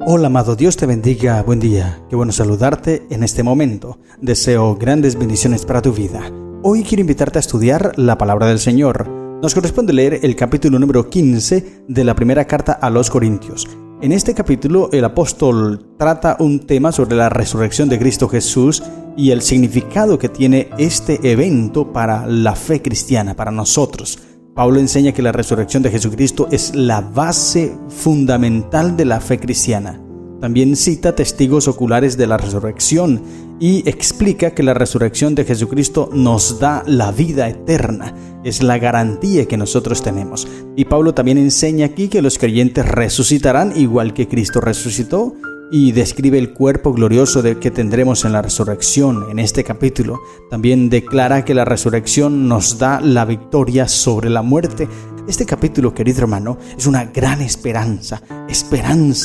Hola amado, Dios te bendiga, buen día, qué bueno saludarte en este momento. Deseo grandes bendiciones para tu vida. Hoy quiero invitarte a estudiar la palabra del Señor. Nos corresponde leer el capítulo número 15 de la primera carta a los Corintios. En este capítulo el apóstol trata un tema sobre la resurrección de Cristo Jesús y el significado que tiene este evento para la fe cristiana, para nosotros. Pablo enseña que la resurrección de Jesucristo es la base fundamental de la fe cristiana. También cita testigos oculares de la resurrección y explica que la resurrección de Jesucristo nos da la vida eterna. Es la garantía que nosotros tenemos. Y Pablo también enseña aquí que los creyentes resucitarán igual que Cristo resucitó, y describe el cuerpo glorioso que tendremos en la resurrección. En este capítulo también declara que la resurrección nos da la victoria sobre la muerte. Este capítulo, querido hermano, es una gran esperanza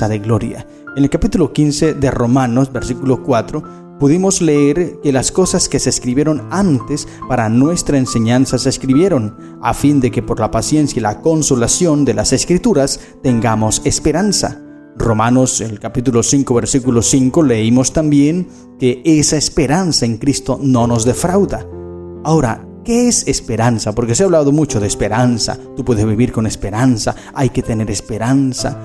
de gloria. En el capítulo 15 de Romanos, versículo 4, pudimos leer que las cosas que se escribieron antes para nuestra enseñanza se escribieron, a fin de que por la paciencia y la consolación de las Escrituras tengamos esperanza. Romanos, el capítulo 5, versículo 5, leímos también que esa esperanza en Cristo no nos defrauda. Ahora, ¿qué es esperanza? Porque se ha hablado mucho de esperanza. Tú puedes vivir con esperanza, hay que tener esperanza.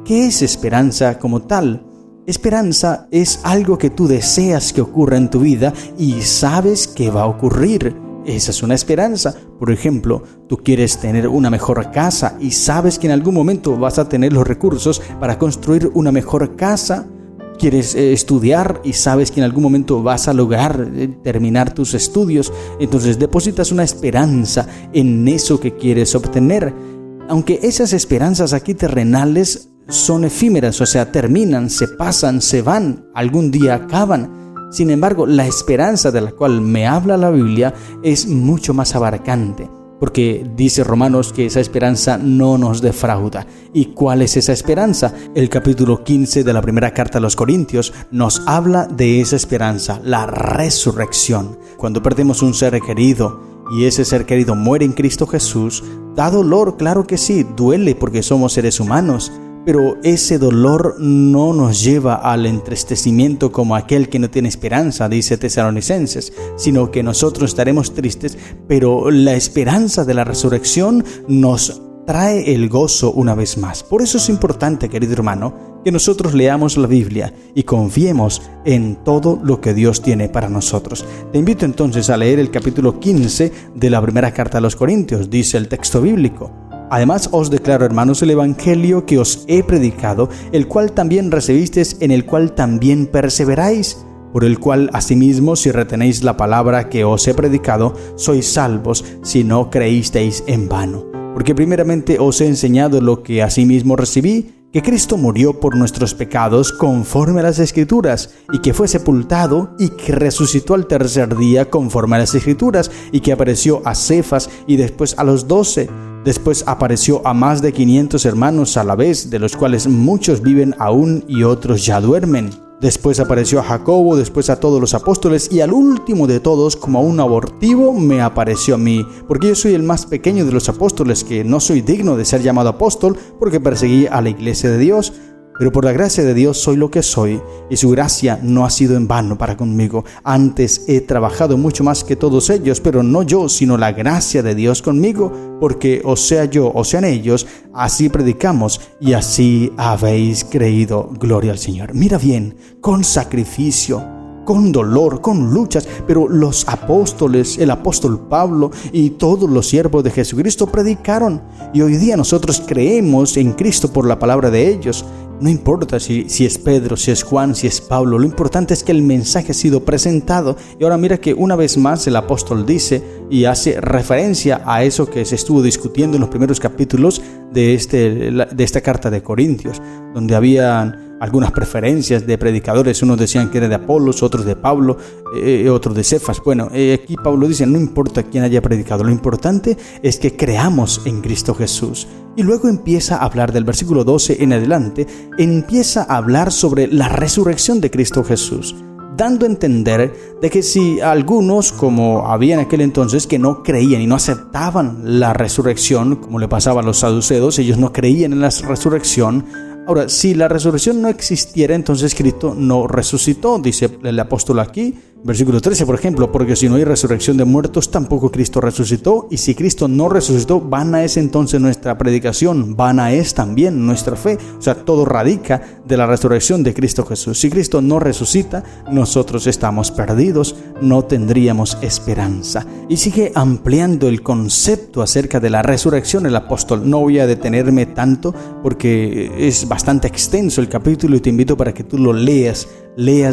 ¿Qué es esperanza como tal? Esperanza es algo que tú deseas que ocurra en tu vida y sabes que va a ocurrir. Esa es una esperanza. Por ejemplo, tú quieres tener una mejor casa y sabes que en algún momento vas a tener los recursos para construir una mejor casa. Quieres estudiar y sabes que en algún momento vas a lograr terminar tus estudios. Entonces depositas una esperanza en eso que quieres obtener. Aunque esas esperanzas aquí terrenales son efímeras, o sea, terminan, se pasan, se van, algún día acaban. Sin embargo, la esperanza de la cual me habla la Biblia es mucho más abarcante, porque dice Romanos que esa esperanza no nos defrauda. ¿Y cuál es esa esperanza? El capítulo 15 de la primera carta a los Corintios nos habla de esa esperanza, la resurrección. Cuando perdemos un ser querido y ese ser querido muere en Cristo Jesús, da dolor, claro que sí, duele porque somos seres humanos. Pero ese dolor no nos lleva al entristecimiento como aquel que no tiene esperanza, dice Tesalonicenses, sino que nosotros estaremos tristes, pero la esperanza de la resurrección nos trae el gozo una vez más. Por eso es importante, querido hermano, que nosotros leamos la Biblia y confiemos en todo lo que Dios tiene para nosotros. Te invito entonces a leer el capítulo 15 de la primera carta a los Corintios, dice el texto bíblico. Además os declaro, hermanos, el evangelio que os he predicado, el cual también recibisteis, en el cual también perseveráis, por el cual asimismo, si retenéis la palabra que os he predicado, sois salvos, si no creísteis en vano. Porque primeramente os he enseñado lo que asimismo recibí, que Cristo murió por nuestros pecados conforme a las Escrituras, y que fue sepultado, y que resucitó al tercer día conforme a las Escrituras, y que apareció a Cefas y después a los 12. Después apareció a más de 500 hermanos a la vez, de los cuales muchos viven aún y otros ya duermen. Después apareció a Jacobo, después a todos los apóstoles, y al último de todos, como a un abortivo, me apareció a mí, porque yo soy el más pequeño de los apóstoles, que no soy digno de ser llamado apóstol, porque perseguí a la iglesia de Dios. Pero por la gracia de Dios soy lo que soy, y su gracia no ha sido en vano para conmigo. Antes he trabajado mucho más que todos ellos, pero no yo, sino la gracia de Dios conmigo, porque o sea yo o sean ellos, así predicamos y así habéis creído. Gloria al Señor. Mira bien, con sacrificio, con dolor, con luchas, pero los apóstoles, el apóstol Pablo y todos los siervos de Jesucristo predicaron, y hoy día nosotros creemos en Cristo por la palabra de ellos. No importa si es Pedro, si es Juan, si es Pablo, lo importante es que el mensaje ha sido presentado. Y ahora mira que una vez más el apóstol dice y hace referencia a eso que se estuvo discutiendo en los primeros capítulos de esta carta de Corintios, donde habían algunas preferencias de predicadores. Unos decían que era de Apolos, otros de Pablo, otros de Cefas. Bueno, aquí Pablo dice, no importa quién haya predicado, lo importante es que creamos en Cristo Jesús. Y luego empieza a hablar del versículo 12 en adelante, empieza a hablar sobre la resurrección de Cristo Jesús, dando a entender de que si algunos, como había en aquel entonces, que no creían y no aceptaban la resurrección, como le pasaba a los saduceos, ellos no creían en la resurrección, Ahora, si la resurrección no existiera, entonces Cristo no resucitó, dice el apóstol aquí, versículo 13, por ejemplo, porque si no hay resurrección de muertos, tampoco Cristo resucitó, y si Cristo no resucitó, vana es entonces nuestra predicación, vana es también nuestra fe. O sea, todo radica de la resurrección de Cristo Jesús. Si Cristo no resucita, nosotros estamos perdidos, no tendríamos esperanza. Y sigue ampliando el concepto acerca de la resurrección el apóstol. No voy a detenerme tanto porque es bastante extenso el capítulo y te invito para que tú lo leas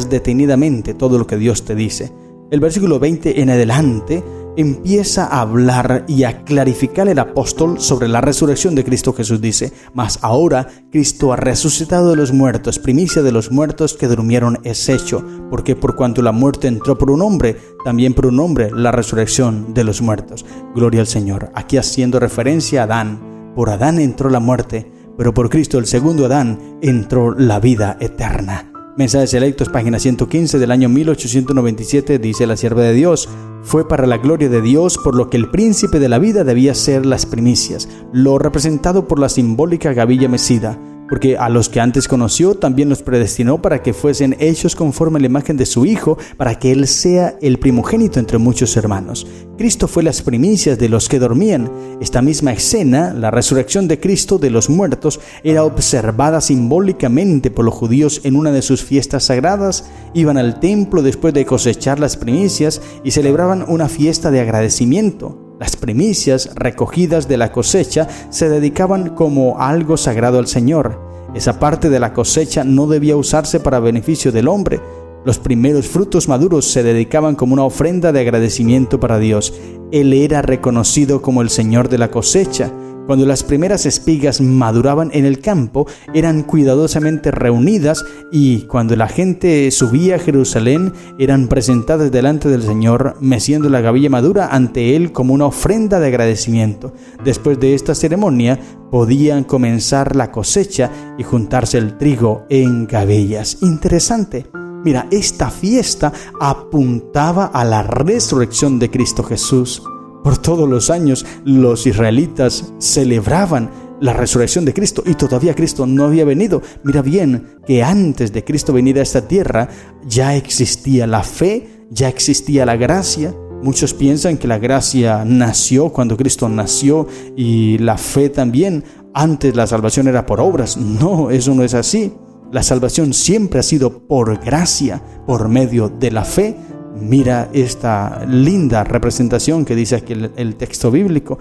detenidamente todo lo que Dios te dice. El versículo 20 en adelante empieza a hablar y a clarificar el apóstol sobre la resurrección de Cristo Jesús. Dice: mas ahora Cristo ha resucitado de los muertos, primicia de los muertos que durmieron es hecho, porque por cuanto la muerte entró por un hombre, también por un hombre la resurrección de los muertos. Gloria al Señor. Aquí haciendo referencia a Adán. Por Adán entró la muerte, pero por Cristo, el segundo Adán, entró la vida eterna. Mensajes Selectos, página 115 del año 1897, dice la sierva de Dios: fue para la gloria de Dios, por lo que el príncipe de la vida debía ser las primicias, lo representado por la simbólica gavilla mecida, porque a los que antes conoció también los predestinó para que fuesen hechos conforme a la imagen de su Hijo, para que Él sea el primogénito entre muchos hermanos. Cristo fue las primicias de los que dormían. Esta misma escena, la resurrección de Cristo de los muertos, era observada simbólicamente por los judíos en una de sus fiestas sagradas. Iban al templo después de cosechar las primicias y celebraban una fiesta de agradecimiento. Las primicias recogidas de la cosecha se dedicaban como algo sagrado al Señor. Esa parte de la cosecha no debía usarse para beneficio del hombre. Los primeros frutos maduros se dedicaban como una ofrenda de agradecimiento para Dios. Él era reconocido como el Señor de la cosecha. Cuando las primeras espigas maduraban en el campo, eran cuidadosamente reunidas y cuando la gente subía a Jerusalén, eran presentadas delante del Señor, meciendo la gavilla madura ante Él como una ofrenda de agradecimiento. Después de esta ceremonia, podían comenzar la cosecha y juntarse el trigo en gavillas. Interesante. Mira, esta fiesta apuntaba a la resurrección de Cristo Jesús. Por todos los años los israelitas celebraban la resurrección de Cristo y todavía Cristo no había venido. Mira bien que antes de Cristo venir a esta tierra ya existía la fe, ya existía la gracia. Muchos piensan que la gracia nació cuando Cristo nació y la fe también. Antes la salvación era por obras. No, eso no es así. La salvación siempre ha sido por gracia, por medio de la fe. Mira esta linda representación que dice aquí el texto bíblico.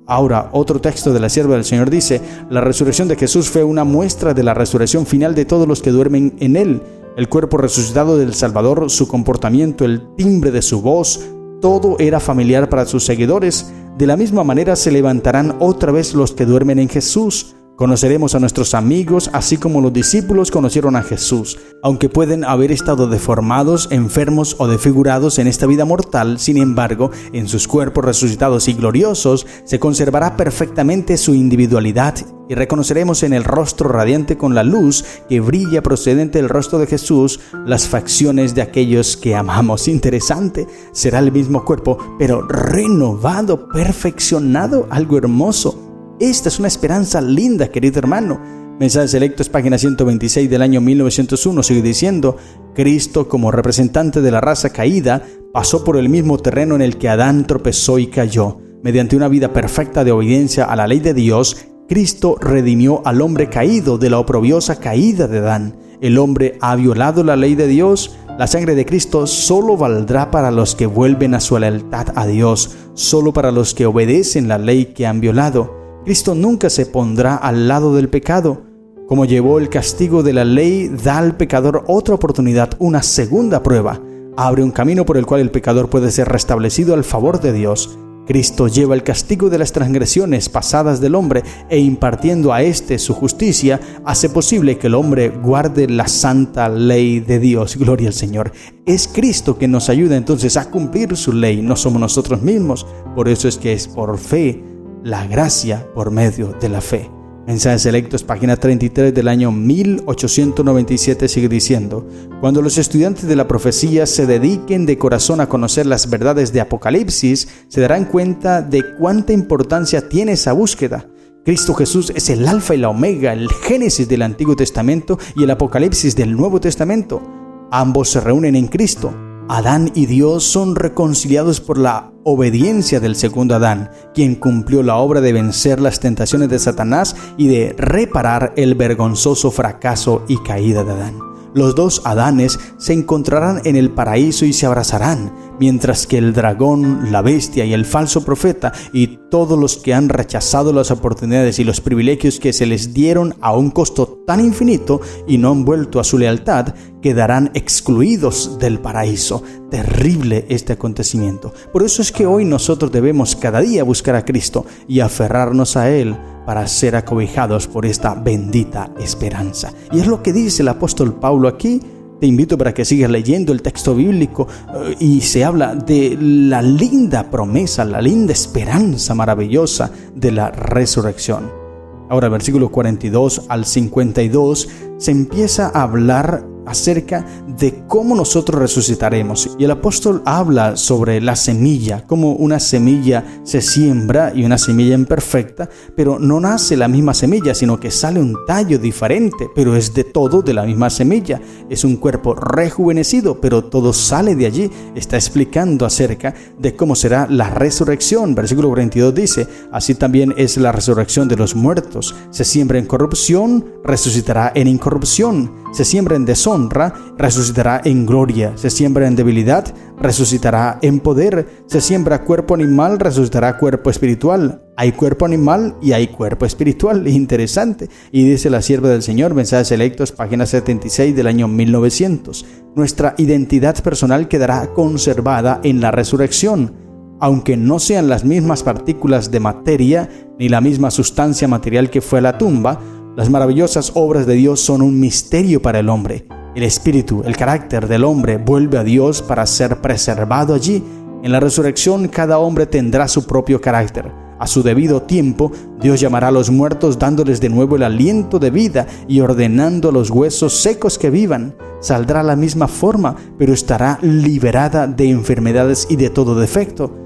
Ahora, otro texto de la sierva del Señor dice: la resurrección de Jesús fue una muestra de la resurrección final de todos los que duermen en Él. El cuerpo resucitado del Salvador, su comportamiento, el timbre de su voz, todo era familiar para sus seguidores. De la misma manera se levantarán otra vez los que duermen en Jesús. Conoceremos a nuestros amigos, así como los discípulos conocieron a Jesús. Aunque pueden haber estado deformados, enfermos o desfigurados en esta vida mortal, sin embargo, en sus cuerpos resucitados y gloriosos, se conservará perfectamente su individualidad y reconoceremos en el rostro radiante con la luz que brilla procedente del rostro de Jesús las facciones de aquellos que amamos. Interesante, será el mismo cuerpo, pero renovado, perfeccionado, algo hermoso. Esta es una esperanza linda, querido hermano. Mensajes Selectos, página 126 del año 1901, sigue diciendo: Cristo, como representante de la raza caída, pasó por el mismo terreno en el que Adán tropezó y cayó. Mediante una vida perfecta de obediencia a la ley de Dios, Cristo redimió al hombre caído de la oprobiosa caída de Adán. El hombre ha violado la ley de Dios. La sangre de Cristo solo valdrá para los que vuelven a su lealtad a Dios, solo para los que obedecen la ley que han violado. Cristo nunca se pondrá al lado del pecado. Como llevó el castigo de la ley, da al pecador otra oportunidad, una segunda prueba. Abre un camino por el cual el pecador puede ser restablecido al favor de Dios. Cristo lleva el castigo de las transgresiones pasadas del hombre e impartiendo a éste su justicia, hace posible que el hombre guarde la santa ley de Dios. Gloria al Señor. Es Cristo que nos ayuda entonces a cumplir su ley, no somos nosotros mismos. Por eso es que es por fe, la gracia por medio de la fe. Mensajes Selectos, página 33 del año 1897 sigue diciendo: cuando los estudiantes de la profecía se dediquen de corazón a conocer las verdades de Apocalipsis, se darán cuenta de cuánta importancia tiene esa búsqueda. Cristo Jesús es el alfa y la omega, el Génesis del Antiguo Testamento y el Apocalipsis del Nuevo Testamento. Ambos se reúnen en Cristo. Adán y Dios son reconciliados por la obediencia del segundo Adán, quien cumplió la obra de vencer las tentaciones de Satanás y de reparar el vergonzoso fracaso y caída de Adán. Los dos Adanes se encontrarán en el paraíso y se abrazarán, mientras que el dragón, la bestia y el falso profeta y todos los que han rechazado las oportunidades y los privilegios que se les dieron a un costo tan infinito y no han vuelto a su lealtad, quedarán excluidos del paraíso. Terrible este acontecimiento. Por eso es que hoy nosotros debemos cada día buscar a Cristo y aferrarnos a Él para ser acobijados por esta bendita esperanza. Y es lo que dice el apóstol Pablo aquí. Te invito para que sigas leyendo el texto bíblico y se habla de la linda promesa, la linda esperanza maravillosa de la resurrección. Ahora, versículo 42 al 52, se empieza a hablar acerca de cómo nosotros resucitaremos. Y el apóstol habla sobre la semilla, cómo una semilla se siembra y una semilla imperfecta, pero no nace la misma semilla, sino que sale un tallo diferente, pero es de todo de la misma semilla. Es un cuerpo rejuvenecido, pero todo sale de allí. Está explicando acerca de cómo será la resurrección. Versículo 42 dice: así también es la resurrección de los muertos. Se siembra en corrupción, resucitará en incorrupción. Se siembra en deshonra, resucitará en gloria. Se siembra en debilidad, resucitará en poder. Se siembra cuerpo animal, resucitará cuerpo espiritual. Hay cuerpo animal y hay cuerpo espiritual. Interesante. Y dice la sierva del Señor, Mensajes Selectos, página 76 del año 1900. Nuestra identidad personal quedará conservada en la resurrección. Aunque no sean las mismas partículas de materia ni la misma sustancia material que fue la tumba, las maravillosas obras de Dios son un misterio para el hombre. El espíritu, el carácter del hombre vuelve a Dios para ser preservado allí. En la resurrección cada hombre tendrá su propio carácter. A su debido tiempo, Dios llamará a los muertos dándoles de nuevo el aliento de vida y ordenando a los huesos secos que vivan. Saldrá a la misma forma, pero estará liberada de enfermedades y de todo defecto.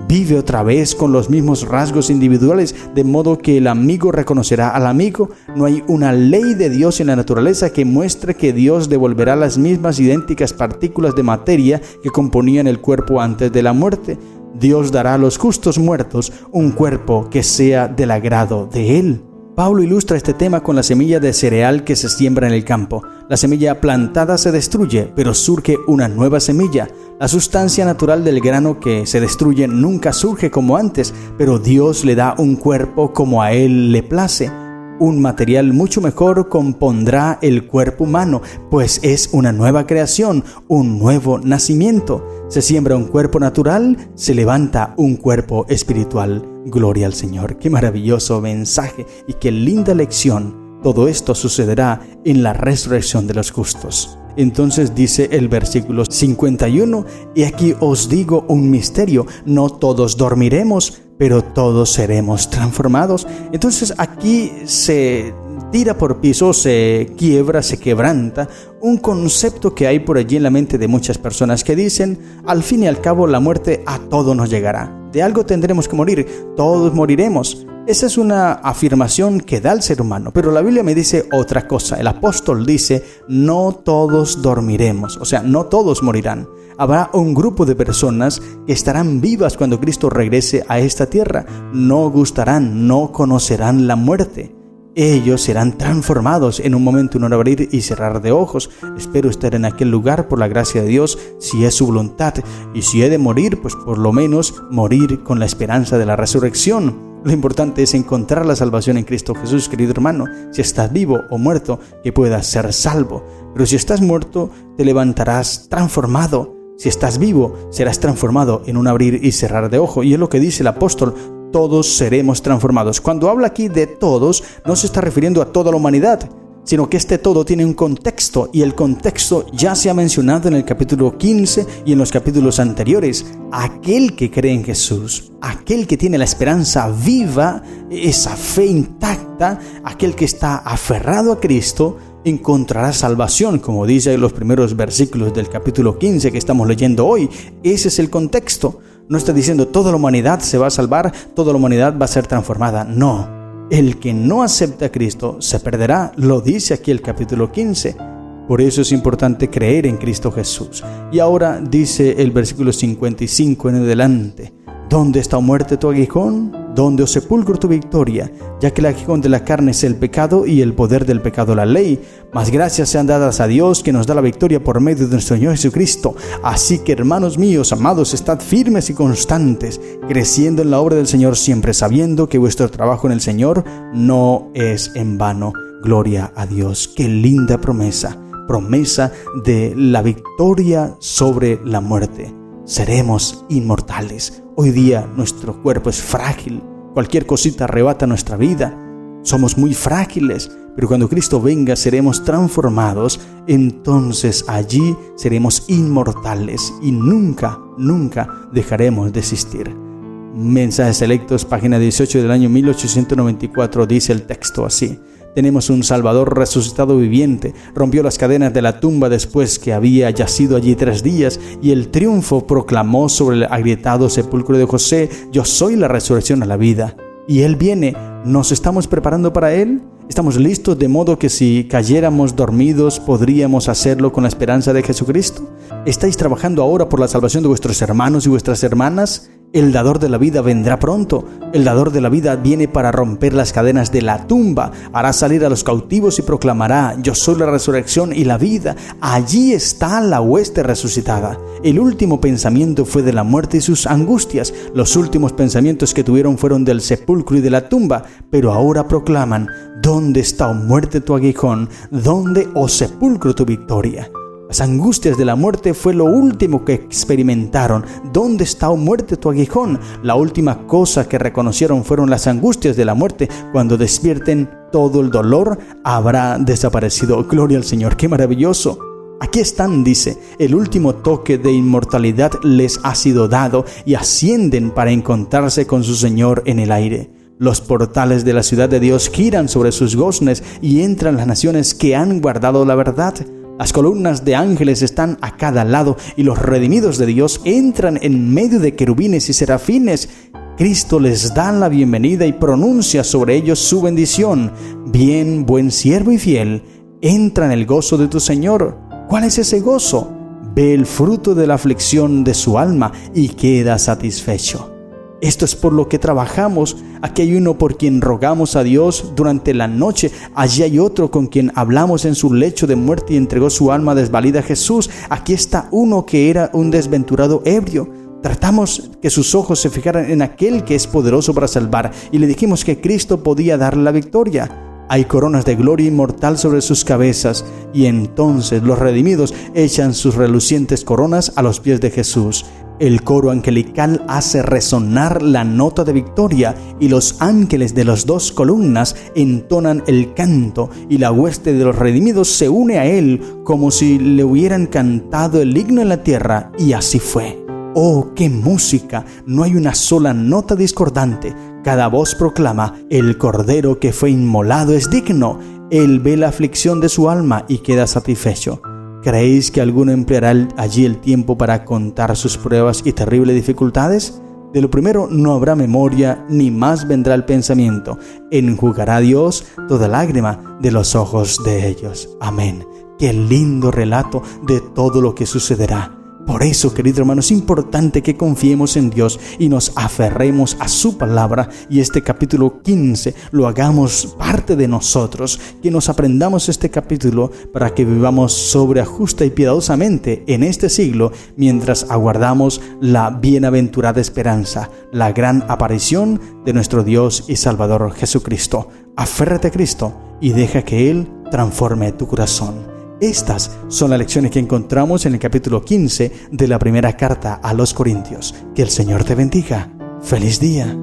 Vive otra vez con los mismos rasgos individuales, de modo que el amigo reconocerá al amigo. No hay una ley de Dios en la naturaleza que muestre que Dios devolverá las mismas idénticas partículas de materia que componían el cuerpo antes de la muerte. Dios dará a los justos muertos un cuerpo que sea del agrado de Él. Pablo ilustra este tema con la semilla de cereal que se siembra en el campo. La semilla plantada se destruye, pero surge una nueva semilla. La sustancia natural del grano que se destruye nunca surge como antes, pero Dios le da un cuerpo como a Él le place. Un material mucho mejor compondrá el cuerpo humano, pues es una nueva creación, un nuevo nacimiento. Se siembra un cuerpo natural, se levanta un cuerpo espiritual. Gloria al Señor. Qué maravilloso mensaje y qué linda lección. Todo esto sucederá en la resurrección de los justos. Entonces dice el versículo 51, y aquí os digo un misterio, no todos dormiremos, pero todos seremos transformados. Entonces aquí se tira por piso, se quiebra, se quebranta un concepto que hay por allí en la mente de muchas personas que dicen: al fin y al cabo la muerte a todos nos llegará, de algo tendremos que morir, todos moriremos. Esa es una afirmación que da el ser humano, pero la Biblia me dice otra cosa. El apóstol dice: no todos dormiremos, o sea, no todos morirán. Habrá un grupo de personas que estarán vivas cuando Cristo regrese a esta tierra. No gustarán, no conocerán la muerte. Ellos serán transformados en un momento, en un abrir y cerrar de ojos. Espero estar en aquel lugar por la gracia de Dios, si es su voluntad. Y si he de morir, pues por lo menos morir con la esperanza de la resurrección. Lo importante es encontrar la salvación en Cristo Jesús, querido hermano. Si estás vivo o muerto, que puedas ser salvo. Pero si estás muerto, te levantarás transformado. Si estás vivo, serás transformado en un abrir y cerrar de ojo. Y es lo que dice el apóstol: todos seremos transformados. Cuando habla aquí de todos, no se está refiriendo a toda la humanidad, sino que este todo tiene un contexto, y el contexto ya se ha mencionado en el capítulo 15 y en los capítulos anteriores. Aquel que cree en Jesús, aquel que tiene la esperanza viva, esa fe intacta, aquel que está aferrado a Cristo, encontrará salvación, como dice en los primeros versículos del capítulo 15 que estamos leyendo hoy. Ese es el contexto. No está diciendo toda la humanidad se va a salvar, toda la humanidad va a ser transformada. No. El que no acepta a Cristo se perderá, lo dice aquí el capítulo 15. Por eso es importante creer en Cristo Jesús. Y ahora dice el versículo 55 en adelante: ¿Dónde está, muerte, tu aguijón? ¿Dónde, oh sepulcro, tu victoria? Ya que el aguijón de la carne es el pecado y el poder del pecado la ley. Mas gracias sean dadas a Dios, que nos da la victoria por medio de nuestro Señor Jesucristo. Así que, hermanos míos, amados, estad firmes y constantes, creciendo en la obra del Señor siempre, sabiendo que vuestro trabajo en el Señor no es en vano. Gloria a Dios. Qué linda promesa. Promesa de la victoria sobre la muerte. Seremos inmortales. Hoy día nuestro cuerpo es frágil. Cualquier cosita arrebata nuestra vida. Somos muy frágiles, pero cuando Cristo venga seremos transformados. Entonces allí seremos inmortales y nunca dejaremos de existir. Mensajes Selectos, página 18 del año 1894, dice el texto así: Tenemos un Salvador resucitado viviente, rompió las cadenas de la tumba después que había yacido allí 3 días, y el triunfo proclamó sobre el agrietado sepulcro de José: Yo soy la resurrección a la vida. Y Él viene. ¿Nos estamos preparando para Él? ¿Estamos listos de modo que si cayéramos dormidos podríamos hacerlo con la esperanza de Jesucristo? ¿Estáis trabajando ahora por la salvación de vuestros hermanos y vuestras hermanas? El dador de la vida vendrá pronto. El dador de la vida viene para romper las cadenas de la tumba. Hará salir a los cautivos y proclamará: Yo soy la resurrección y la vida. Allí está la hueste resucitada. El último pensamiento fue de la muerte y sus angustias. Los últimos pensamientos que tuvieron fueron del sepulcro y de la tumba. Pero ahora proclaman: ¿Dónde está, oh muerte, tu aguijón? ¿Dónde, oh sepulcro, tu victoria? Las angustias de la muerte fue lo último que experimentaron. ¿Dónde está, oh muerte, tu aguijón? La última cosa que reconocieron fueron las angustias de la muerte. Cuando despierten, todo el dolor habrá desaparecido. Gloria al Señor, qué maravilloso. Aquí están, dice, el último toque de inmortalidad les ha sido dado y ascienden para encontrarse con su Señor en el aire. Los portales de la ciudad de Dios giran sobre sus goznes y entran las naciones que han guardado la verdad. Las columnas de ángeles están a cada lado y los redimidos de Dios entran en medio de querubines y serafines. Cristo les da la bienvenida y pronuncia sobre ellos su bendición. Bien, buen siervo y fiel, entra en el gozo de tu Señor. ¿Cuál es ese gozo? Ve el fruto de la aflicción de su alma y queda satisfecho. Esto es por lo que trabajamos. Aquí hay uno por quien rogamos a Dios durante la noche. Allí hay otro con quien hablamos en su lecho de muerte y entregó su alma desvalida a Jesús. Aquí está uno que era un desventurado ebrio. Tratamos que sus ojos se fijaran en aquel que es poderoso para salvar y le dijimos que Cristo podía darle la victoria. Hay coronas de gloria inmortal sobre sus cabezas, y entonces los redimidos echan sus relucientes coronas a los pies de Jesús. El coro angelical hace resonar la nota de victoria, y los ángeles de las 2 columnas entonan el canto, y la hueste de los redimidos se une a él como si le hubieran cantado el himno en la tierra, y así fue. ¡Oh, qué música! No hay una sola nota discordante. Cada voz proclama: el Cordero que fue inmolado es digno. Él ve la aflicción de su alma y queda satisfecho. ¿Creéis que alguno empleará allí el tiempo para contar sus pruebas y terribles dificultades? De lo primero no habrá memoria, ni más vendrá el pensamiento. Enjugará Dios toda lágrima de los ojos de ellos. Amén. Qué lindo relato de todo lo que sucederá. Por eso, querido hermano, es importante que confiemos en Dios y nos aferremos a su palabra, y este capítulo 15 lo hagamos parte de nosotros, que nos aprendamos este capítulo para que vivamos sobria, justa y piadosamente en este siglo, mientras aguardamos la bienaventurada esperanza, la gran aparición de nuestro Dios y Salvador Jesucristo. Aférrate a Cristo y deja que Él transforme tu corazón. Estas son las lecciones que encontramos en el capítulo 15 de la primera carta a los Corintios. Que el Señor te bendiga. ¡Feliz día!